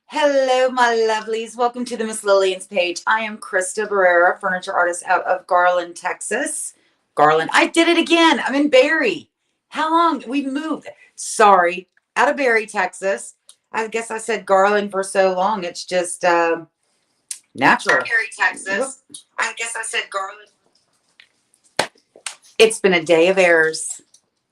Hello, my lovelies. Welcome to the Miss Lillian's page. I am Crysta Barrera, furniture artist out of Garland, Texas. Garland. I did it again. I'm in Barry. How long? We moved. Sorry. Out of Barry, Texas. I guess I said Garland for so long. It's just natural. Barry, Texas. I guess I said Garland. It's been a day of errors.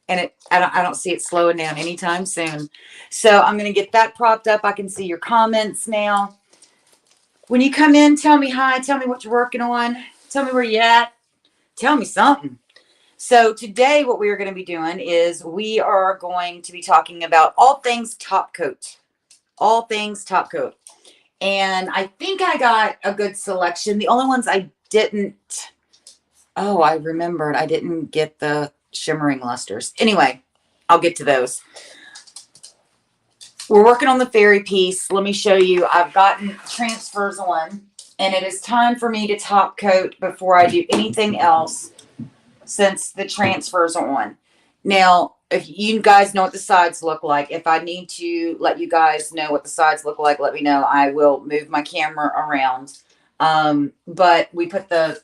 And I don't see it slowing down anytime soon. So I'm going to get that propped up. I can see your comments now. When you come in, tell me hi. Tell me what you're working on. Tell me where you at. Tell me something. So today what we are going to be doing is we are going to be talking about all things top coat. All things top coat. And I think I got a good selection. The only ones I didn't... Oh, I remembered. I didn't get the shimmering lusters. Anyway, I'll get to those. We're working on the fairy piece. Let me show you. I've gotten transfers on, and it is time for me to top coat before I do anything else since the transfers are on. Now, if you guys know what the sides look like, if I need to let you guys know what the sides look like, let me know. I will move my camera around. But we put the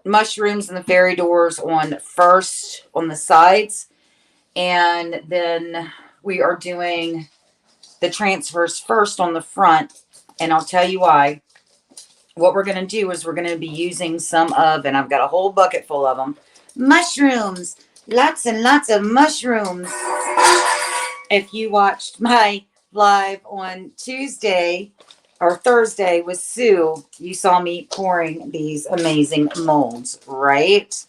mushrooms and the fairy doors on first on the sides, and then we are doing the transfers first on the front, and I'll tell you why. What we're going to do is we're going to be using some of, and I've got a whole bucket full of them, mushrooms. Lots and lots of mushrooms. If you watched my live on Tuesday or Thursday with Sue, you saw me pouring these amazing molds, right?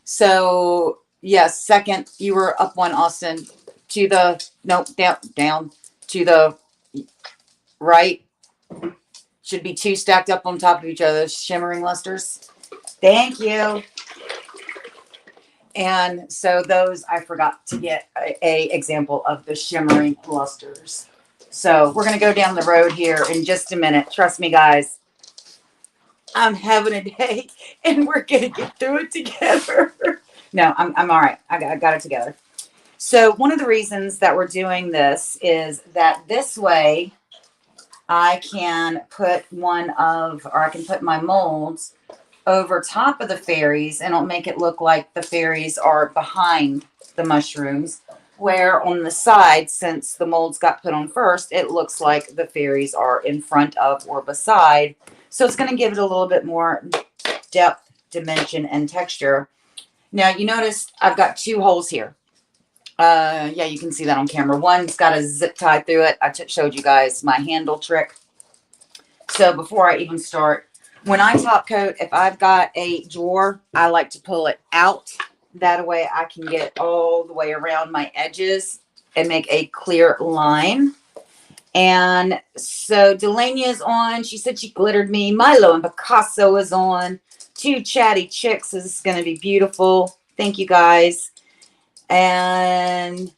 So, yes, second, you were up one, Austin, to the, no, down, to the right. Should be two stacked up on top of each other, shimmering lusters. Thank you. And so those, I forgot to get a example of the shimmering lusters. So we're going to go down the road here in just a minute. Trust me, guys. I'm having a day, and we're going to get through it together. No, I'm all right. I got it together. So one of the reasons that we're doing this is that this way I can put I can put my molds over top of the fairies, and it'll make it look like the fairies are behind the mushrooms, where on the side, since the molds got put on first, it looks like the fairies are in front of or beside. So it's going to give it a little bit more depth, dimension, and texture. Now, you notice I've got two holes here. Yeah, you can see that on camera. One's got a zip tie through it. I showed you guys my handle trick. So before I even start, when I top coat, if I've got a drawer, I like to pull it out. That way I can get all the way around my edges and make a clear line. And so Delania is on. She said she glittered me. Milo and Picasso is on. Two chatty chicks is going to be beautiful. Thank you, guys. And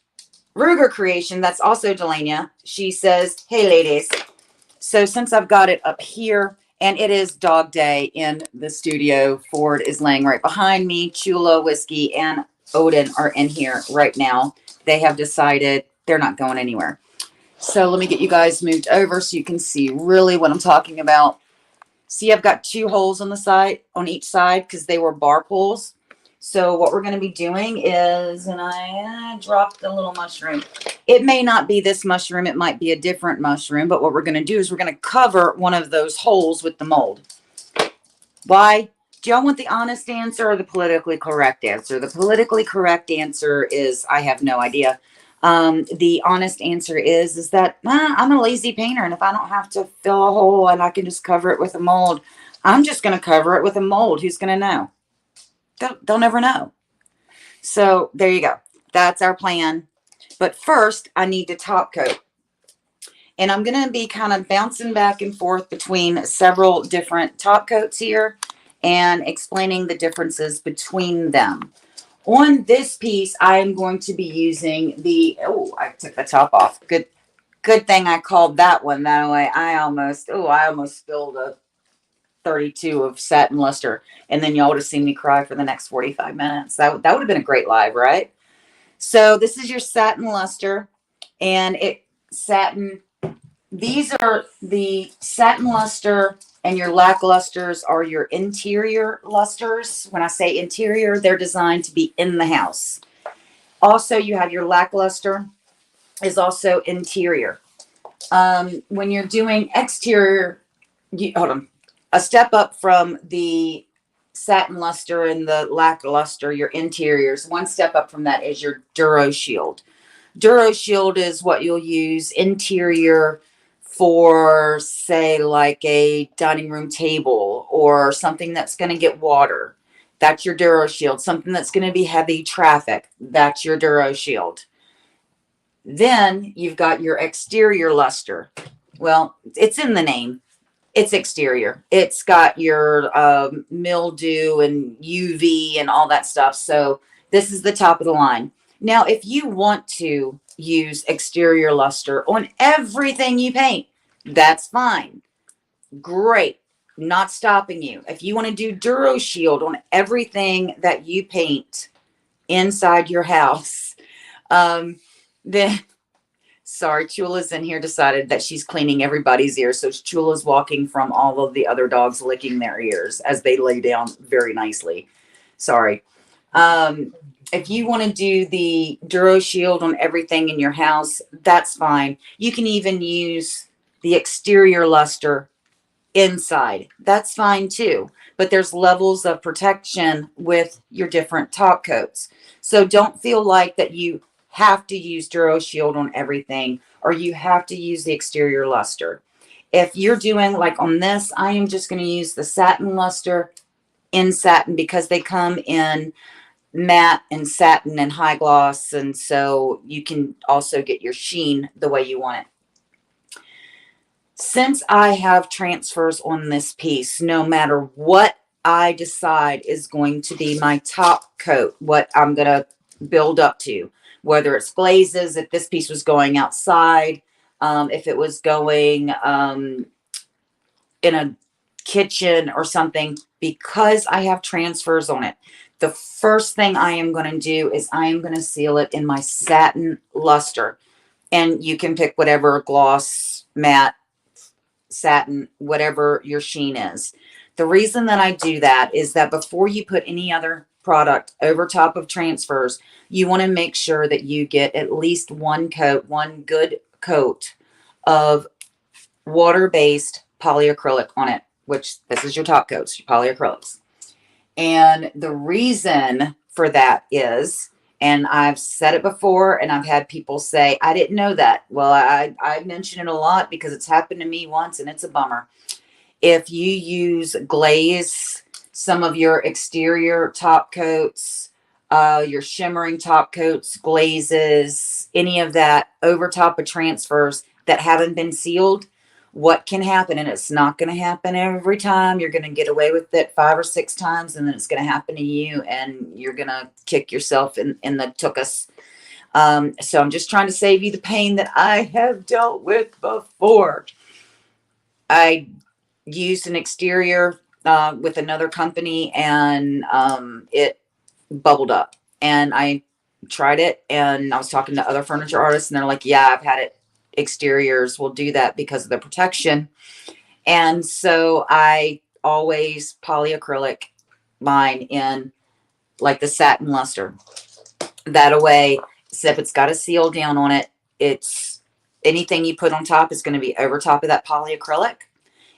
Ruger Creation, that's also Delania. She says, hey, ladies. So since I've got it up here, and it is dog day in the studio, Ford is laying right behind me. Chula, Whiskey, and Odin are in here right now. They have decided they're not going anywhere. So let me get you guys moved over so you can see really what I'm talking about. See, I've got two holes on the side, on each side, because they were bar pulls. So what we're going to be doing is, and I dropped the little mushroom. It may not be this mushroom. It might be a different mushroom. But what we're going to do is we're going to cover one of those holes with the mold. Why? Do y'all want the honest answer or the politically correct answer? The politically correct answer is I have no idea. The honest answer is that I'm a lazy painter. And if I don't have to fill a hole and I can just cover it with a mold, I'm just going to cover it with a mold. Who's going to know? They'll never know. So there you go. That's our plan. But first, I need to top coat. And I'm going to be kind of bouncing back and forth between several different top coats here and explaining the differences between them. On this piece, I am going to be using the, oh, I took the top off. Good thing I called that one that way. I almost spilled a 32 of satin luster, and then y'all would have seen me cry for the next 45 minutes. That would have been a great live, right? So this is your satin luster, and satin these are the satin luster, and your lacklusters are your interior lusters. When I say interior, they're designed to be in the house. Also, you have your lackluster is also interior. When you're doing exterior, hold on, a step up from the satin luster and the lackluster, your interiors, one step up from that is your Duro Shield. Duro Shield is what you'll use interior for, say, like a dining room table or something that's going to get water. That's your Duro Shield. Something that's going to be heavy traffic. That's your Duro Shield. Then you've got your exterior luster. Well, it's in the name. It's exterior. It's got your mildew and UV and all that stuff. So this is the top of the line. Now, if you want to use exterior luster on everything you paint, that's fine. Great. Not stopping you. If you want to do Duro Shield on everything that you paint inside your house, then sorry, Chula's in here, decided that she's cleaning everybody's ears. So Chula's walking from all of the other dogs licking their ears as they lay down very nicely. Sorry. If you want to do the Duro Shield on everything in your house, that's fine. You can even use the exterior luster inside. That's fine too. But there's levels of protection with your different top coats. So don't feel like that you have to use Duro Shield on everything, or you have to use the exterior luster. If you're doing like on this, I am just going to use the satin luster in satin because they come in matte and satin and high gloss, and so you can also get your sheen the way you want it. Since I have transfers on this piece, no matter what I decide is going to be my top coat, what I'm going to build up to, whether it's glazes, if this piece was going outside, if it was going in a kitchen or something, because I have transfers on it, the first thing I am going to do is I am going to seal it in my satin luster. And you can pick whatever gloss, matte, satin, whatever your sheen is. The reason that I do that is that before you put any other product over top of transfers, you want to make sure that you get at least one coat, one good coat of water-based polyacrylic on it, which this is your top coats, your polyacrylics. And the reason for that is, and I've said it before, and I've had people say, I didn't know that. Well, I mention it a lot because it's happened to me once, and it's a bummer. If you use glaze, some of your exterior top coats, your shimmering top coats, glazes, any of that over top of transfers that haven't been sealed, what can happen, and it's not going to happen every time. You're going to get away with it 5 or 6 times, and then it's going to happen to you, and you're going to kick yourself in the tuchus. So I'm just trying to save you the pain that I have dealt with before. I used an exterior with another company, and it bubbled up. And I tried it, and I was talking to other furniture artists, and they're like, yeah, I've had it. Exteriors will do that because of the protection. And so I always polyacrylic mine in like the satin luster. That way, so if it's got a seal down on it, it's anything you put on top is going to be over top of that polyacrylic,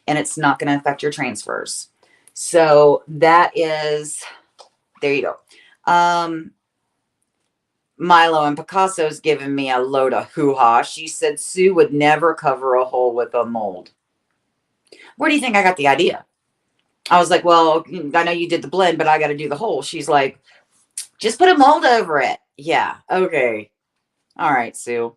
and it's not going to affect your transfers. So that is, there you go. Milo and Picasso's giving me a load of hoo-ha. She said Sue would never cover a hole with a mold. Where do you think I got the idea? I was like, well, I know you did the blend, but I got to do the hole. She's like, just put a mold over it. Yeah. Okay. All right, Sue.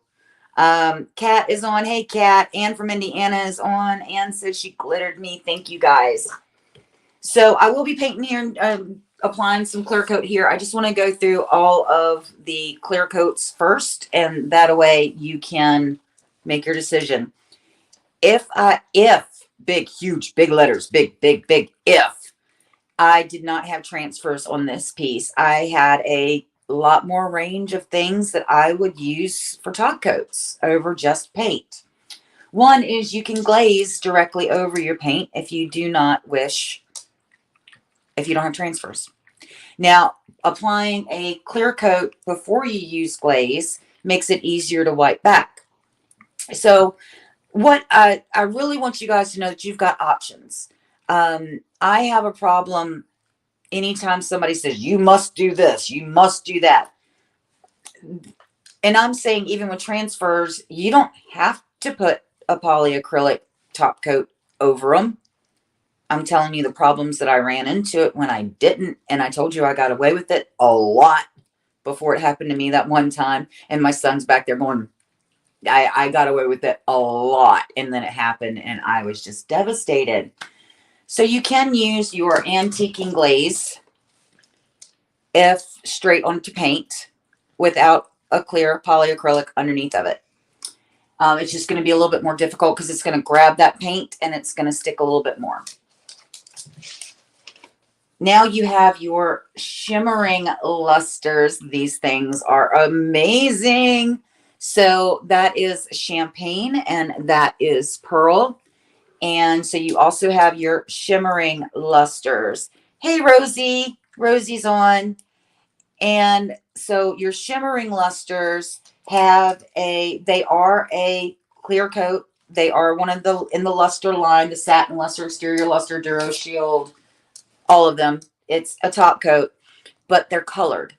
Kat is on. Hey, Kat. Ann from Indiana is on. Ann says she glittered me. Thank you, guys. So I will be painting here, applying some clear coat here. I just want to go through all of the clear coats first, and that way you can make your decision. If big, huge, big letters, big, if I did not have transfers on this piece, I had a lot more range of things that I would use for top coats over just paint. One is you can glaze directly over your paint if you do not wish, if you don't have transfers. Now, applying a clear coat before you use glaze makes it easier to wipe back. So what I really want you guys to know that you've got options. I have a problem anytime somebody says, you must do this, you must do that. And I'm saying even with transfers, you don't have to put a polyacrylic top coat over them. I'm telling you the problems that I ran into it when I didn't. And I told you I got away with it a lot before it happened to me that one time. And my son's back there going, I got away with it a lot. And then it happened and I was just devastated. So you can use your antiquing glaze if straight onto paint without a clear polyacrylic underneath of it. It's just going to be a little bit more difficult because it's going to grab that paint and it's going to stick a little bit more. Now you have your shimmering lusters. These things are amazing. So that is champagne and that is pearl. And so you also have your shimmering lusters. Hey, Rosie. Rosie's on. And so your shimmering lusters they are a clear coat. They are one of in the luster line, the satin luster, exterior luster, Duro Shield, all of them. It's a top coat, but they're colored.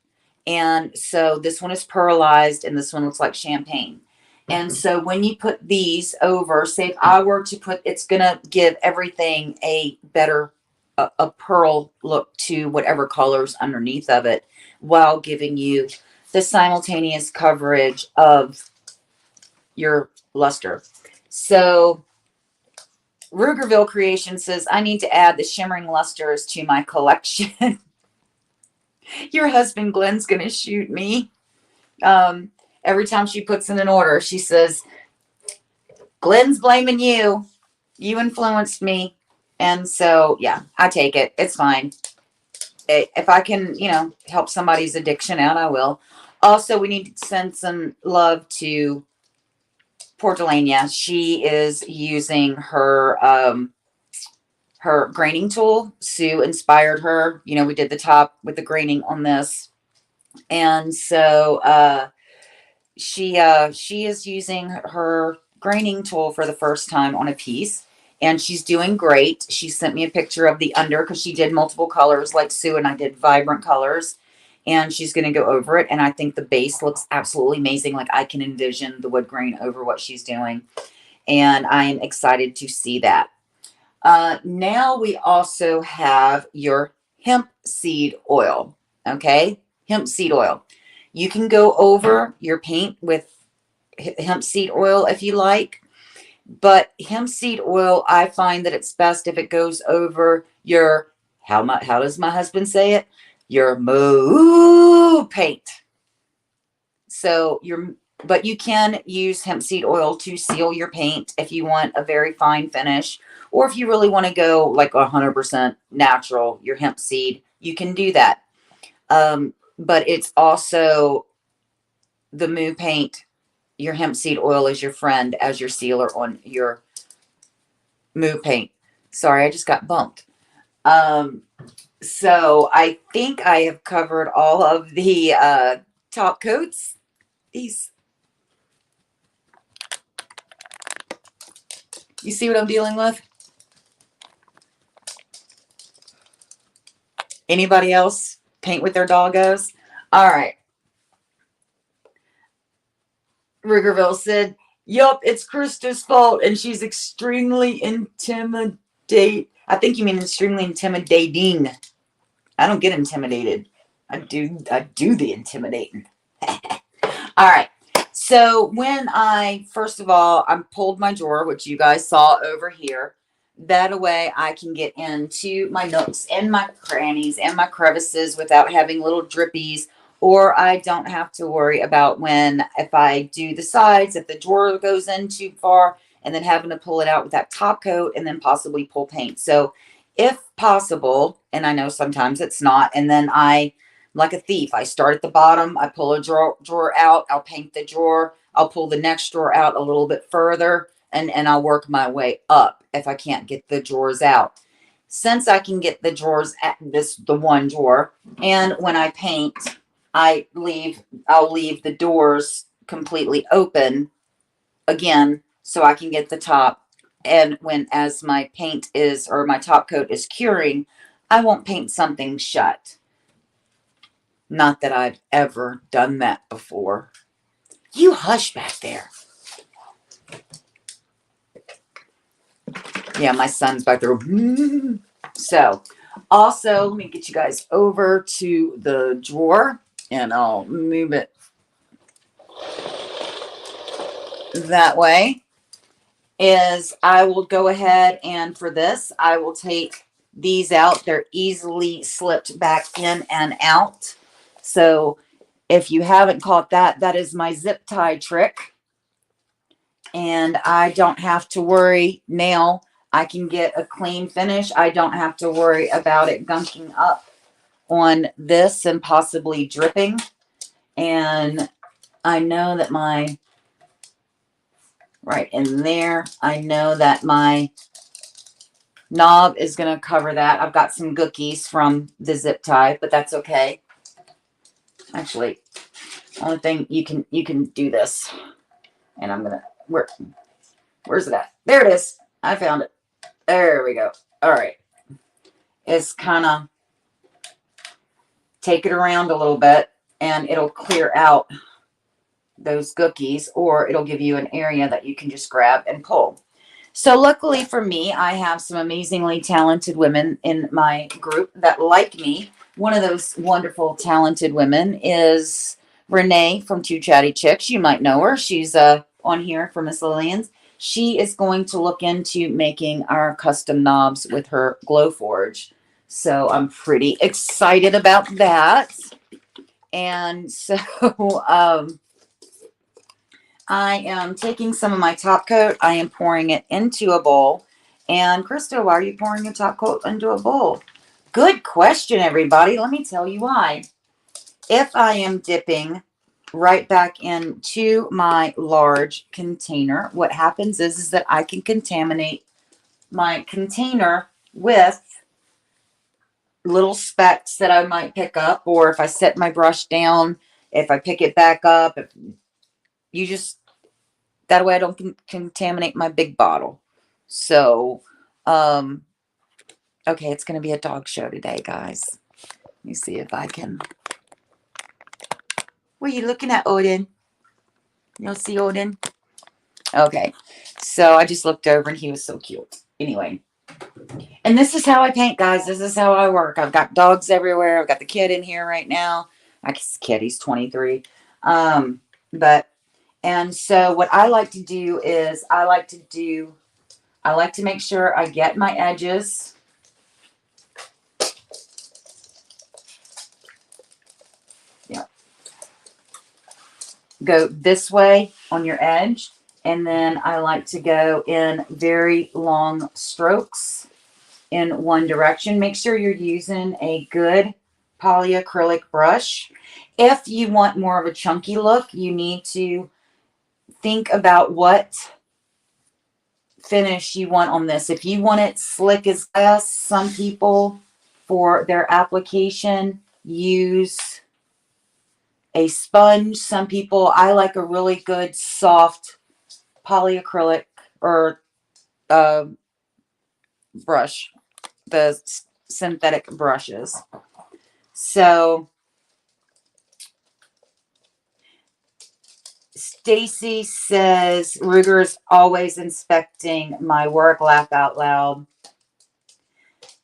And so this one is pearlized and this one looks like champagne. And so when you put these over, say if I were to put, it's going to give everything a better, a pearl look to whatever colors underneath of it, while giving you the simultaneous coverage of your luster. So Rugerville Creation says, I need to add the shimmering lusters to my collection. Your husband Glenn's going to shoot me. Every time she puts in an order, she says, Glenn's blaming you. You influenced me. And so, yeah, I take it. It's fine. If I can, help somebody's addiction out, I will. Also, we need to send some love to poor Delania. She is using her graining tool. Sue inspired her. We did the top with the graining on this. And so she is using her graining tool for the first time on a piece. And she's doing great. She sent me a picture of the under because she did multiple colors like Sue and I did vibrant colors. And she's going to go over it. And I think the base looks absolutely amazing. Like I can envision the wood grain over what she's doing. And I am excited to see that. Now we also have your hemp seed oil. Okay. Hemp seed oil. You can go over your paint with hemp seed oil if you like. But hemp seed oil, I find that it's best if it goes over your, how does my husband say it? Your moo paint. So but you can use hemp seed oil to seal your paint if you want a very fine finish, or if you really want to go like 100% natural, your hemp seed, you can do that. But it's also the moo paint. Your hemp seed oil is your friend as your sealer on your moo paint. Sorry, I just got bumped. So I think I have covered all of the top coats. These, you see what I'm dealing with? Anybody else paint with their doggos? All right. Rugerville said, yup, it's Crysta's fault, and she's extremely I think you mean extremely intimidating. I don't get intimidated. I do the intimidating. All right. So when first of all, I pulled my drawer, which you guys saw over here. That way I can get into my nooks and my crannies and my crevices without having little drippies, or I don't have to worry about if I do the sides, if the drawer goes in too far and then having to pull it out with that top coat and then possibly pull paint. So if possible, and I know sometimes it's not, and then like a thief, I start at the bottom, I pull a drawer out, I'll paint the drawer, I'll pull the next drawer out a little bit further, and I'll work my way up if I can't get the drawers out. Since I can get the drawers at the one drawer, and when I paint, I'll leave the doors completely open again so I can get the top. And as my paint is, or my top coat is curing, I won't paint something shut. Not that I've ever done that before. You hush back there. Yeah, my son's back there. So, also, let me get you guys over to the drawer, and I'll move it that way. Is I will go ahead, and for this, I will take these out. They're easily slipped back in and out. So, if you haven't caught that, that is my zip tie trick. And I don't have to worry now. I can get a clean finish. I don't have to worry about it gunking up on this and possibly dripping. And I know that right in there, I know that my knob is going to cover that. I've got some gookies from the zip tie, but that's okay. Actually, only thing you can do this. And I'm going to, where's it at? There it is. I found it. There we go. All right. It's kind of take it around a little bit and it'll clear out those gookies, or it'll give you an area that you can just grab and pull. So luckily for me, I have some amazingly talented women in my group that like me. One of those wonderful talented women is Renee from Two Chatty Chicks. You might know her. She's on here for Miss Lillian's. She is going to look into making our custom knobs with her Glowforge. So I'm pretty excited about that. And so I am taking some of my top coat. I am pouring it into a bowl. And Crysta, why are you pouring your top coat into a bowl? Good question, everybody. Let me tell you why. If I am dipping right back into my large container, what happens is that I can contaminate my container with little specks that I might pick up, or if I set my brush down, if I pick it back up, if you just, that way I don't contaminate my big bottle. So, okay, it's going to be a dog show today, guys. Let me see if I can. What are you looking at, Odin? You don't see Odin? Okay, so I just looked over and he was so cute. Anyway, and this is how I paint, guys. This is how I work. I've got dogs everywhere. I've got the kid in here right now. I guess kid, he's 23. And so what I like to do is I like to make sure I get my edges. Yeah. Go this way on your edge. And then I like to go in very long strokes in one direction. Make sure you're using a good polyacrylic brush. If you want more of a chunky look, you need to think about what finish you want on this. If you want it slick as glass, some people for their application use a sponge. Some people, I like a really good soft polyacrylic or brush, the synthetic brushes. So Stacy says, Ruger's always inspecting my work, laugh out loud.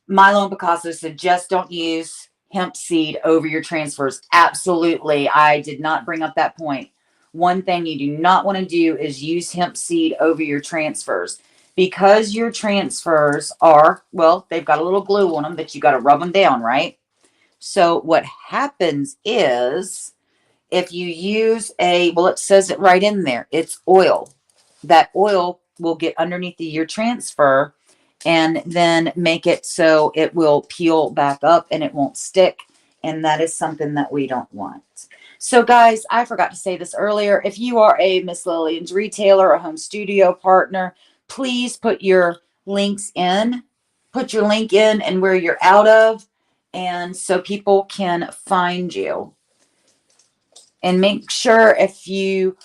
Milo and Picasso said, just don't use hemp seed over your transfers. Absolutely. I did not bring up that point. One thing you do not want to do is use hemp seed over your transfers, because your transfers are, well, they've got a little glue on them that you got to rub them down, right? So what happens is, if you use well, it says it right in there, it's oil. That oil will get underneath your transfer and then make it so it will peel back up and it won't stick. And that is something that we don't want. So guys, I forgot to say this earlier. If you are a Miss Lillian's retailer or home studio partner, please put your links in. Put your link in and where you're out of, and so people can find you. And make sure if you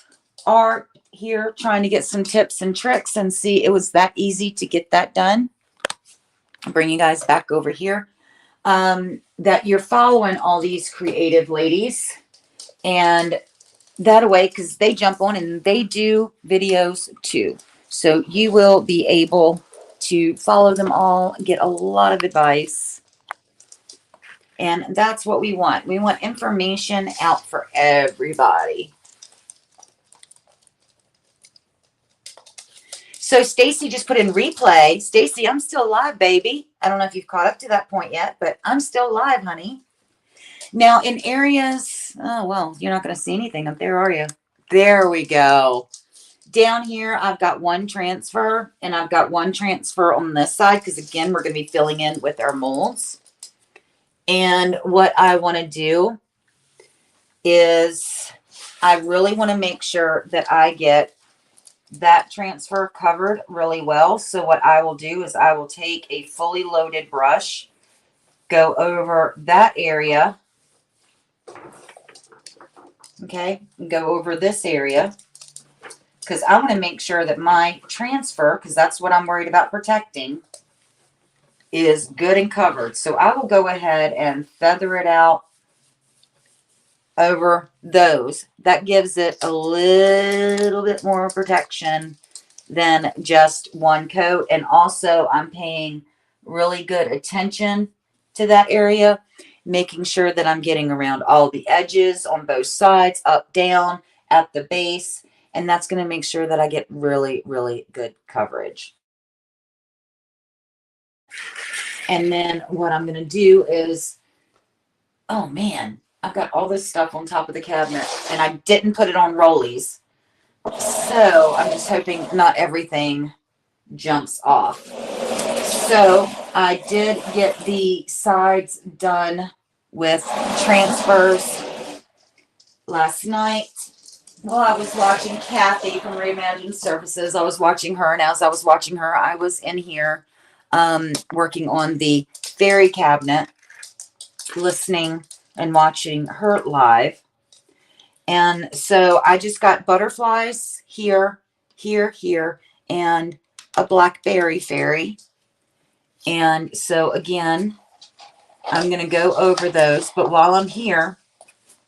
are here trying to get some tips and tricks and see it was that easy to get that done. I'll bring you guys back over here. That you're following all these creative ladies, and that way, because they jump on and they do videos too. So you will be able to follow them all, get a lot of advice. And that's what we want. We want information out for everybody. So Stacy just put in replay. Stacy, I'm still live, baby. I don't know if you've caught up to that point yet, but I'm still live, honey. Now in areas, oh, well, you're not going to see anything up there, are you? There we go. Down here, I've got one transfer, and I've got one transfer on this side because, again, we're going to be filling in with our molds. And what I want to do is I really want to make sure that I get that transfer covered really well. So what I will do is I will take a fully loaded brush, go over that area, okay, and go over this area, because I want to make sure that my transfer, because that's what I'm worried about protecting, is good and covered. So I will go ahead and feather it out over those. That gives it a little bit more protection than just one coat. And also I'm paying really good attention to that area, making sure that I'm getting around all the edges on both sides, up, down, at the base. And that's going to make sure that I get really, really good coverage. And then what I'm going to do is, oh man, I've got all this stuff on top of the cabinet and I didn't put it on rollies. So I'm just hoping not everything jumps off. So I did get the sides done with transfers last night. Well, I was watching Kathy from Reimagined Surfaces. I was watching her, and as I was watching her, I was in here working on the fairy cabinet, listening and watching her live. And so I just got butterflies here, here, here, and a blackberry fairy. And so again, I'm going to go over those. But while I'm here,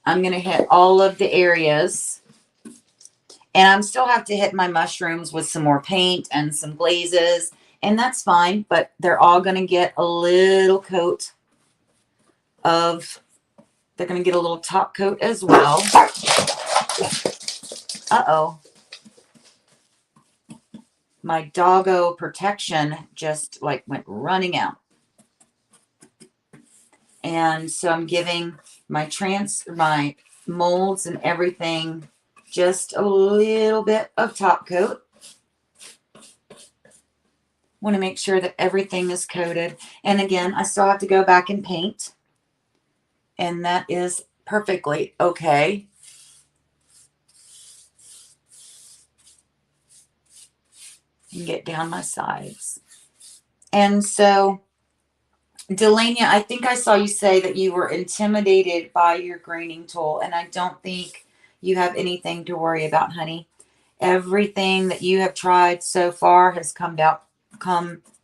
I'm going to hit all of the areas. And I'm still have to hit my mushrooms with some more paint and some glazes. And that's fine. But they're all going to get a little coat of, they're going to get a little top coat as well. Uh-oh. My doggo protection just like went running out. And so I'm giving my molds and everything just a little bit of top coat. Want to make sure that everything is coated. And again, I still have to go back and paint. And that is perfectly okay. And get down my sides. And so, Delania, I think I saw you say that you were intimidated by your graining tool. And I don't think you have anything to worry about, honey. Everything that you have tried so far has come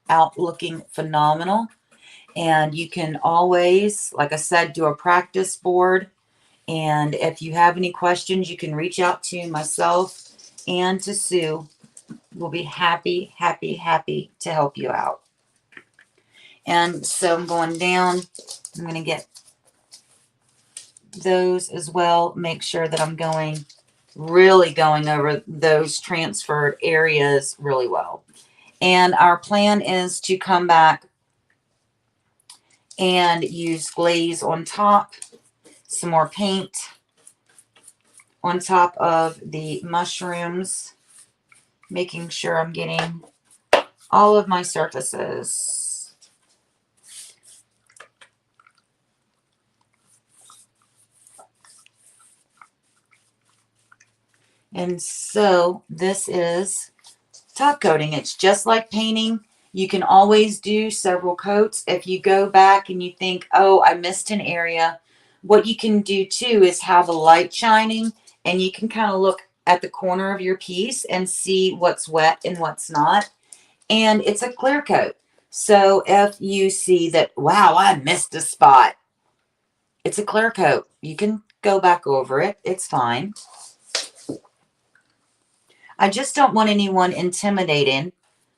out looking phenomenal. And you can always, like I said, do a practice board. And if you have any questions, you can reach out to myself and to Sue. We'll be happy, happy, happy to help you out. And so I'm going down. I'm going to get those as well. Make sure that I'm really going over those transferred areas really well. And our plan is to come back and use glaze on top, some more paint on top of the mushrooms, making sure I'm getting all of my surfaces. And so this is top coating. It's just like painting. You can always do several coats. If you go back and you think, oh, I missed an area, what you can do too is have a light shining, and you can kind of look at the corner of your piece and see what's wet and what's not. And it's a clear coat. So if you see that, wow, I missed a spot, it's a clear coat. You can go back over it. It's fine. I just don't want anyone intimidating,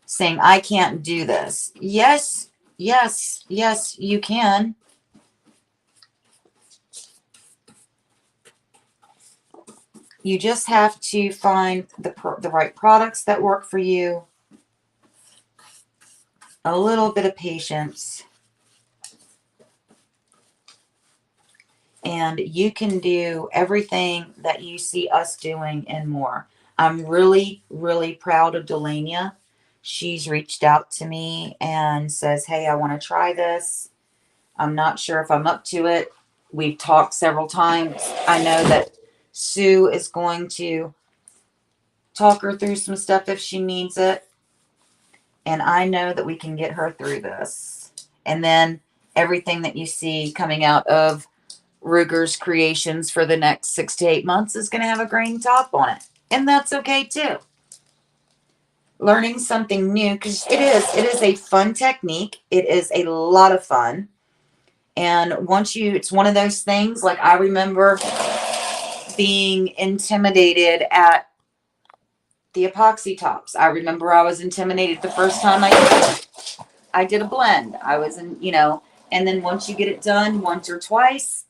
saying, I can't do this. Yes, yes, yes, you can. You just have to find the right products that work for you. A little bit of patience. And you can do everything that you see us doing and more. I'm really, really proud of Delania. She's reached out to me and says, hey, I want to try this. I'm not sure if I'm up to it. We've talked several times. I know that Sue is going to talk her through some stuff if she needs it. And I know that we can get her through this. And then everything that you see coming out of Ruger's creations for the next 6 to 8 months is going to have a green top on it. And that's okay too. Learning something new, because it is a fun technique. It is a lot of fun. And once it's one of those things, like I remember being intimidated at the epoxy tops. I remember I was intimidated the first time I did a blend. I was and then once you get it done once or twice,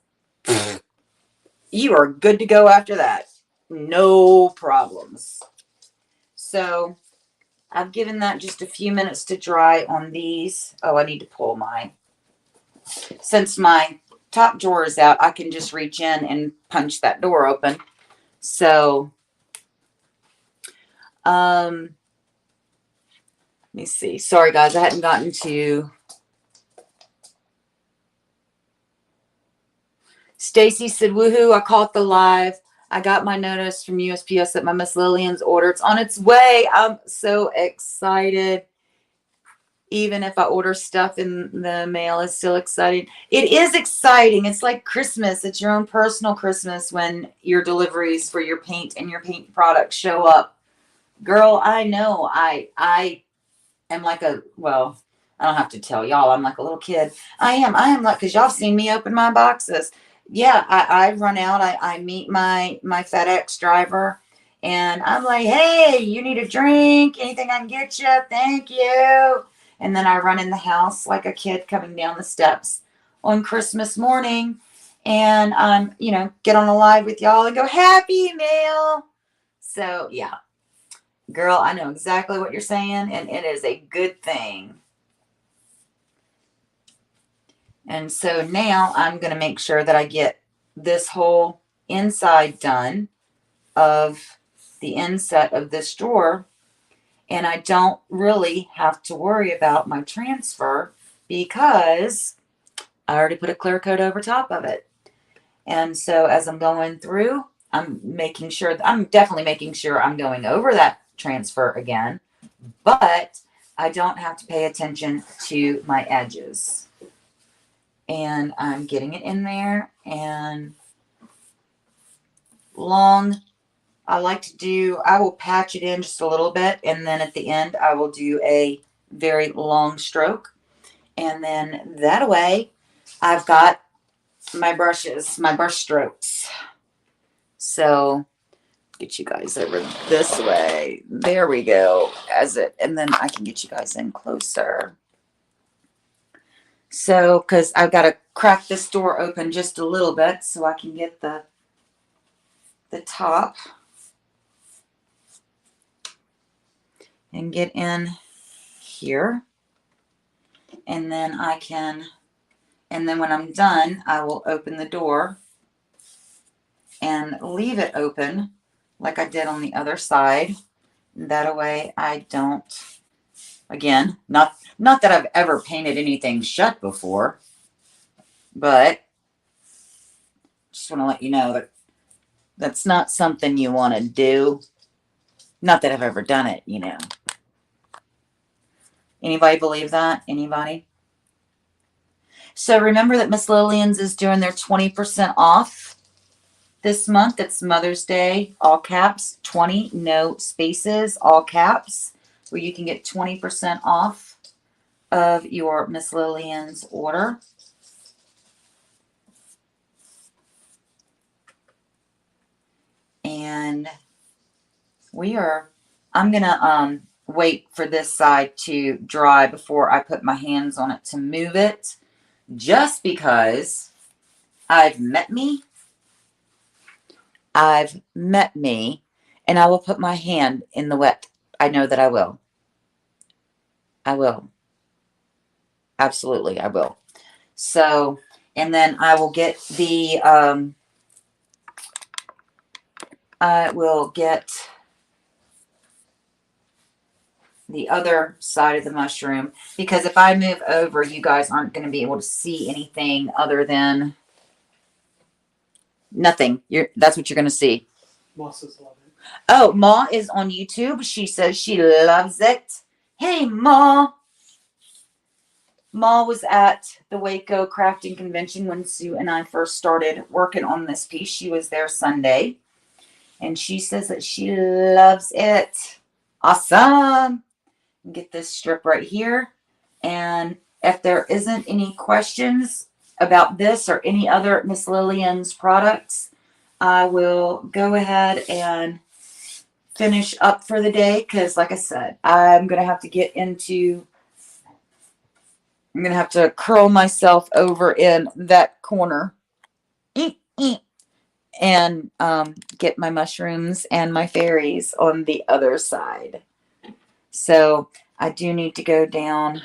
you are good to go after that. No problems. So I've given that just a few minutes to dry on these. Oh, I need to pull mine. Since my top drawer is out, I can just reach in and punch that door open. So, let me see. Sorry, guys, I hadn't gotten to. Stacy said, woohoo, I caught the live. I got my notice from USPS that my Miss Lillian's order. It's on its way. I'm so excited. Even if I order stuff in the mail, it's still exciting. It is exciting. It's like Christmas. It's your own personal Christmas when your deliveries for your paint and your paint products show up. Girl, I know. I am like I don't have to tell y'all. I'm like a little kid. I am like, because y'all seen me open my boxes. Yeah, I run out. I meet my FedEx driver, and I'm like, hey, you need a drink? Anything I can get you? Thank you. And then I run in the house like a kid coming down the steps on Christmas morning, and I'm, get on a live with y'all and go, happy mail. So yeah, girl, I know exactly what you're saying, and it is a good thing. And so now I'm going to make sure that I get this whole inside done of the inset of this drawer. And I don't really have to worry about my transfer because I already put a clear coat over top of it. And so as I'm going through, I'm definitely making sure I'm going over that transfer again, but I don't have to pay attention to my edges. And I'm getting it in there, and I will patch it in just a little bit, and then at the end I will do a very long stroke, and then that way I've got my brushes, my brush strokes. So get you guys over this way. There we go. And then I can get you guys in closer. So, because I've got to crack this door open just a little bit so I can get the top and get in here. And then when I'm done, I will open the door and leave it open like I did on the other side. That way I don't, again, not that I've ever painted anything shut before, but just want to let you know that That's not something you want to do. Not that I've ever done it, you know. Anybody believe that? Anybody? So remember that Miss Lillian's is doing their 20% off this month. It's Mother's Day, all caps, 20, no spaces, all caps, where you can get 20% off of your Miss Lillian's order. And I'm going to wait for this side to dry before I put my hands on it to move it, just because I've met me, and I will put my hand in the wet. I know that I will. I will. Absolutely, I will. So, and then I will get the other side of the mushroom, because if I move over, you guys aren't going to be able to see anything other than nothing. That's what you're going to see. Moss is loving it. Oh, Ma is on YouTube. She says she loves it. Hey, Ma. Ma was at the Waco Crafting Convention when Sue and I first started working on this piece. She was there Sunday, and she says that she loves it. Awesome. Get this strip right here. And if there isn't any questions about this or any other Miss Lillian's products, I will go ahead and finish up for the day, because like I said, I'm going to have to curl myself over in that corner and get my mushrooms and my fairies on the other side. So I do need to go down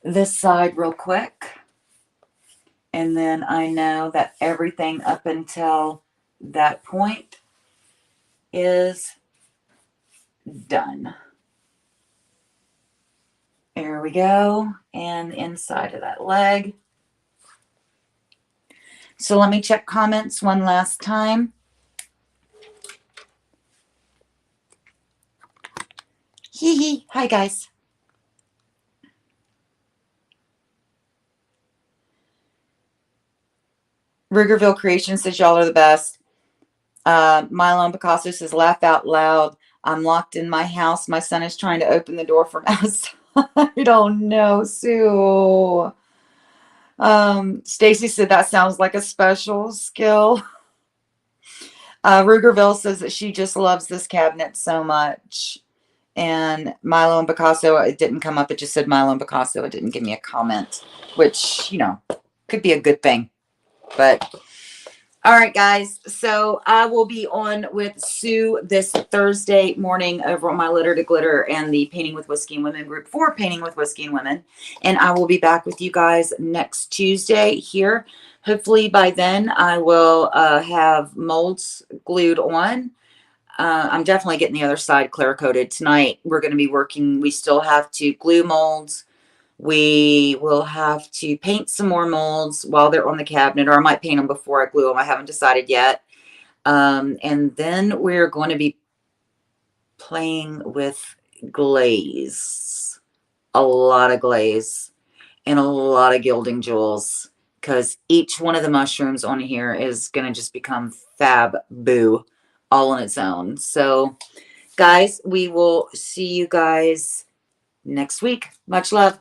this side real quick. And then I know that everything up until that point is done. There we go. And the inside of that leg. So let me check comments one last time. Hee hee. Hi, guys. Rugerville Creation says y'all are the best. Milo and Picasso says laugh out loud. I'm locked in my house. My son is trying to open the door from outside. Oh no, Sue. Stacy said that sounds like a special skill. Rugerville says that she just loves this cabinet so much. And Milo and Picasso, it didn't come up. It just said Milo and Picasso. It didn't give me a comment, which, you know, could be a good thing. But all right, guys. So I will be on with Sue this Thursday morning over on my Litter to Glitter and the Painting with Whiskey and Women group for Painting with Whiskey and Women. And I will be back with you guys next Tuesday here. Hopefully by then I will have molds glued on. I'm definitely getting the other side clear coated tonight. We're going to be working. We still have to glue molds. We will have to paint some more molds while they're on the cabinet, or I might paint them before I glue them. I haven't decided yet. And then we're going to be playing with glaze. A lot of glaze and a lot of gilding jewels, because each one of the mushrooms on here is going to just become fab boo all on its own. So, guys, we will see you guys next week. Much love.